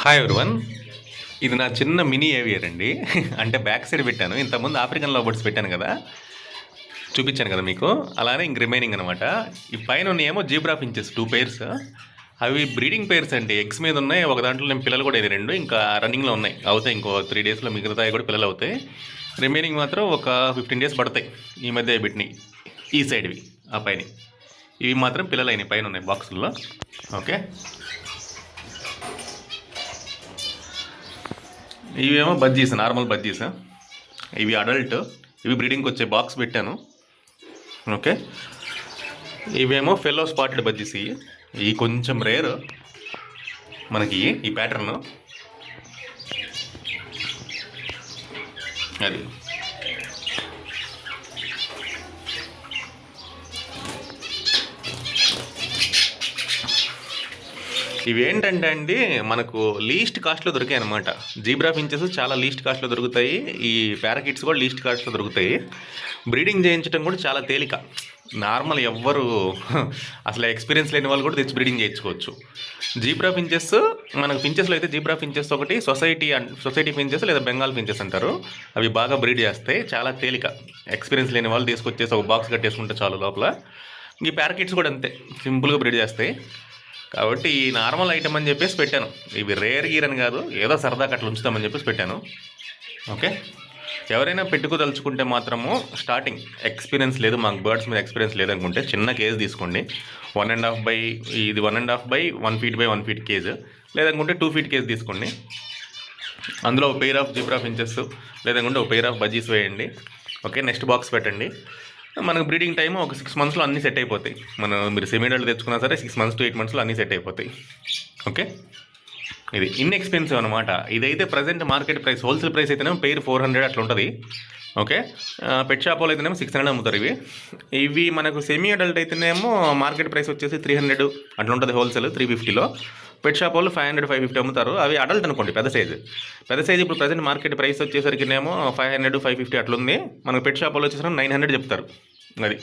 Hi everyone. ఇది నా చిన్న మినీ ఏవియర్ అండి. అంటే బ్యాక్ సైడ్ పెట్టాను. ఇంతకుముందు ఆఫ్రికన్ లవ్ బర్డ్స్ పెట్టాను కదా, చూపించాను కదా మీకు. అలానే ఇంక రిమైనింగ్ అనమాట. ఈ పైన ఉన్నాయేమో జీబ్రా ఫించెస్ 2 pairs. అవి బ్రీడింగ్ పేర్స్ అండి. ఎగ్స్ మీద ఉన్నాయి. ఒక దాంట్లో నేను పిల్లలు కూడా ఇది 2 ఇంకా రన్నింగ్లో ఉన్నాయి. అవుతాయి ఇంకో 3 daysలో మిగతాయి కూడా పిల్లలు అవుతాయి. రిమైనింగ్ మాత్రం ఒక 15 days పడతాయి. ఈ మధ్య పెట్టినాయి ఈ సైడ్వి, ఆ పైన ఇవి మాత్రం పిల్లలు అయినాయి, పైన ఉన్నాయి బాక్సుల్లో. ఓకే, ఇవేమో బజ్జీస్, నార్మల్ బజ్జీస్. ఇవి అడల్ట్, ఇవి బ్రీడింగ్కి వచ్చే బాక్స్ పెట్టాను. ఓకే, ఇవేమో ఫెల్లో స్పాటెడ్ బజ్జీస్. ఇవి కొంచెం రేర్ మనకి ఈ ప్యాటర్న్. అది ఇవి ఏంటంటే అండి, మనకు లీస్ట్ కాస్ట్లో దొరికాయి అనమాట. జీబ్రా ఫించెస్ చాలా లీస్ట్ కాస్ట్లో దొరుకుతాయి. ఈ పారాకిట్స్ కూడా లీస్ట్ కాస్ట్లో దొరుకుతాయి. బ్రీడింగ్ చేయించడం కూడా చాలా తేలిక. నార్మల్ ఎవ్వరు అసలు ఎక్స్పీరియన్స్ లేని వాళ్ళు కూడా తెచ్చి బ్రీడింగ్ చేయించుకోవచ్చు. జీబ్రా ఫించెస్, మనకు ఫించెస్లో అయితే జీబ్రా ఫించెస్ ఒకటి, సొసైటీ ఫించెస్ లేదా బెంగాల్ ఫించెస్ అంటారు. అవి బాగా బ్రీడ్ చేస్తాయి, చాలా తేలిక. ఎక్స్పీరియన్స్ లేని వాళ్ళు తీసుకొచ్చేసి ఒక బాక్స్ కట్టేసుకుంటే చాలు లోపల. ఈ పారాకిట్స్ కూడా అంతే, సింపుల్గా బ్రీడ్ చేస్తాయి. కాబట్టి ఈ నార్మల్ ఐటమ్ అని చెప్పేసి పెట్టాను. ఇవి రేర్ గీర్ అని కాదు, ఏదో సరదాగా అట్లా ఉంచుతామని చెప్పేసి పెట్టాను. ఓకే, ఎవరైనా పెట్టుకోదలుచుకుంటే మాత్రము స్టార్టింగ్ ఎక్స్పీరియన్స్ లేదు, మాకు బర్డ్స్ మీద ఎక్స్పీరియన్స్ లేదనుకుంటే చిన్న కేజ్ తీసుకోండి. 1.5 by 1 feet by 1 feet cage, లేదనుకుంటే 2 feet కేజ్ తీసుకోండి. అందులో ఒక పెయిర్ ఆఫ్ జీబ్రా ఫించెస్ లేదనుకుంటే ఒక పెయిర్ ఆఫ్ బజ్జీస్ వేయండి. ఓకే, నెక్స్ట్ బాక్స్ పెట్టండి. మనకు బ్రీడింగ్ టైము ఒక 6 monthsలో అన్నీ సెట్ అయిపోతాయి. మీరు సెమీడల్ తెచ్చుకున్నా సరే 6 months to 8 monthsలో అన్నీ సెట్ అయిపోతాయి. ఓకే, ఇది ఇన్ఎక్స్పెన్సివ్ అనమాట. ఇదైతే present market price, wholesale price అయితేనేమో పెయిర్ 400 అట్లా ఉంటుంది. ఓకే, పెట్ షాప్ వాళ్ళు అయితేనేమో 600 అమ్ముతారు. ఇవి మనకు సెమీ అడల్ట్ అయితేనేమో మార్కెట్ ప్రైస్ వచ్చేసి 300 అట్లా ఉంటుంది. హోల్సేల్ 350లో, పెట్ షాప్ వాళ్ళు 500 550 అమ్ముతారు. అవి అడల్ట్ అనుకోండి, పెద్ద సైజు. ఇప్పుడు ప్రజెంట్ మార్కెట్ ప్రైస్ వచ్చేసరికినేమో 500 550 అట్లా ఉంది. మనకు పెట్ షాప్ వాళ్ళు వచ్చేసరికి 900 చెప్తారు. అది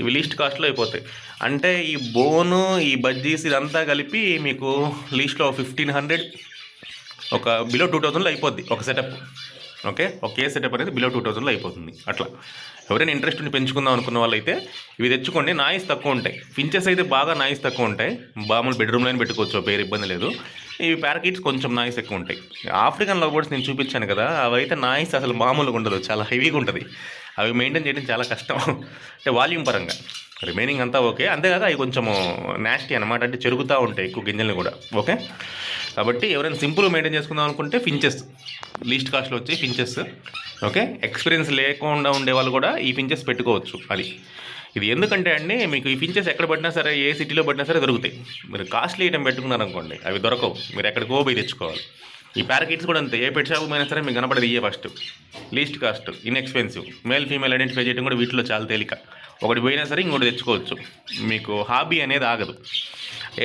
ఇవి లీస్ట్ కాస్ట్లో అయిపోతాయి. అంటే ఈ బోను, ఈ బజ్జీస్ ఇదంతా కలిపి మీకు లీస్ట్లో 1500, ఒక బిలో 2000లో అయిపోద్ది ఒక సెటప్. ఓకే, ఒక కేస్ సెటప్ అనేది బిలో 2000లో అయిపోతుంది. అట్లా ఎవరైనా ఇంట్రెస్ట్ ఉండి పెంచుకుందాం అనుకున్న వాళ్ళు అయితే ఇవి తెచ్చుకోండి. నాయిస్ తక్కువ ఉంటాయి. ఫించెస్ అయితే బాగా నాయిస్ తక్కువ ఉంటాయి. మామూలు బెడ్రూమ్లోనే పెట్టుకోవచ్చు, పేరు ఇబ్బంది లేదు. ఇవి పారాకిట్స్ కొంచెం నాయిస్ ఎక్కువ ఉంటాయి. ఆఫ్రికన్ లవ్ బర్డ్స్ నేను చూపించాను కదా, అవి అయితే నాయిస్ అసలు మామూలుగా ఉండదు, చాలా హెవీగా ఉంటుంది. అవి మెయింటైన్ చేయడం చాలా కష్టం, అంటే వాల్యూమ్ పరంగా. రిమైనింగ్ అంతా ఓకే. అంతేకాదు అవి కొంచెము నాస్టీ అనమాట, అంటే చెరుగుతూ ఉంటాయి ఎక్కువ గింజల్ని కూడా. ఓకే, కాబట్టి ఎవరైనా సింపుల్ మెయింటైన్ చేసుకుందాం అనుకుంటే ఫించెస్ లీస్ట్ కాస్ట్లో వచ్చి ఫించెస్. ఓకే, ఎక్స్పీరియన్స్ లేకుండా ఉండే వాళ్ళు కూడా ఈ ఫించెస్ పెట్టుకోవచ్చు. ఇది ఎందుకంటే అండి, మీకు ఈ ఫించెస్ ఎక్కడ పడినా సరే, ఏ సిటీలో పడినా సరే దొరుకుతాయి. మీరు కాస్ట్లీ ఐటమ్ పెట్టుకున్నారనుకోండి, అవి దొరకవు. మీరు ఎక్కడికో పోయి తెచ్చుకోవాలి. ఈ పారాకిట్స్ కూడా అంతే, ఏ పెట్ షాప్ అయినా సరే మీకు కనపడేది ఇయే first. Least cost, inexpensive. Male female identify చేయడం కూడా వీటిలో చాలా తేలిక. ఒకటి పోయినా సరే ఇంకోటి తెచ్చుకోవచ్చు. మీకు హాబీ అనేది ఆగదు.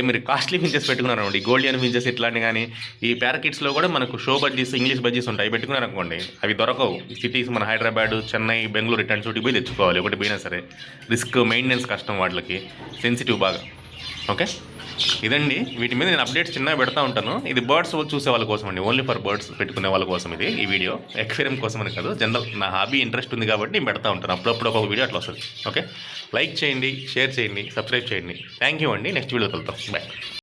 మీరు కాస్ట్లీ ఫించెస్ పెట్టుకున్నారనుకోండి, గోల్డియన్ ఫించెస్ ఇట్లాంటి, కానీ ఈ పారాకిట్స్లో కూడా మనకు షో బజ్జీస్, ఇంగ్లీష్ బజ్జీస్ ఉంటాయి. పెట్టుకున్నారనుకోండి అవి దొరకవు. సిటీస్ మన హైదరాబాద్, చెన్నై, బెంగళూరు ఇట్లాంటి చోటికి పోయి తెచ్చుకోవాలి. ఒకటి పోయినా సరే రిస్క్, మెయింటెనెన్స్ కష్టం, వాళ్ళకి సెన్సిటివ్ బాగా. ఓకే, ఇదండి. వీటి మీద నేను అప్డేట్స్ చిన్నగా పెడతా ఉంటాను. ఇది బర్డ్స్ చూసే వాళ్ళ కోసం అండి, ఓన్లీ ఫర్ బర్డ్స్ పెట్టుకునే వాళ్ళ కోసం ఈ వీడియో. ఎక్వేరియం కోసం అని కాదు, జనరల్ నా హాబీ ఇంట్రెస్ట్ ఉంది కాబట్టి నేను పెడతా ఉంటాను. అప్పుడప్పుడు ఒక వీడియో అట్లా వస్తుంది. ఓకే, లైక్ చేయండి, షేర్ చేయండి, సబ్స్క్రైబ్ చేయండి. థ్యాంక్ యూ అండి. నెక్స్ట్ వీడియో కలుద్దాం. బాయ్.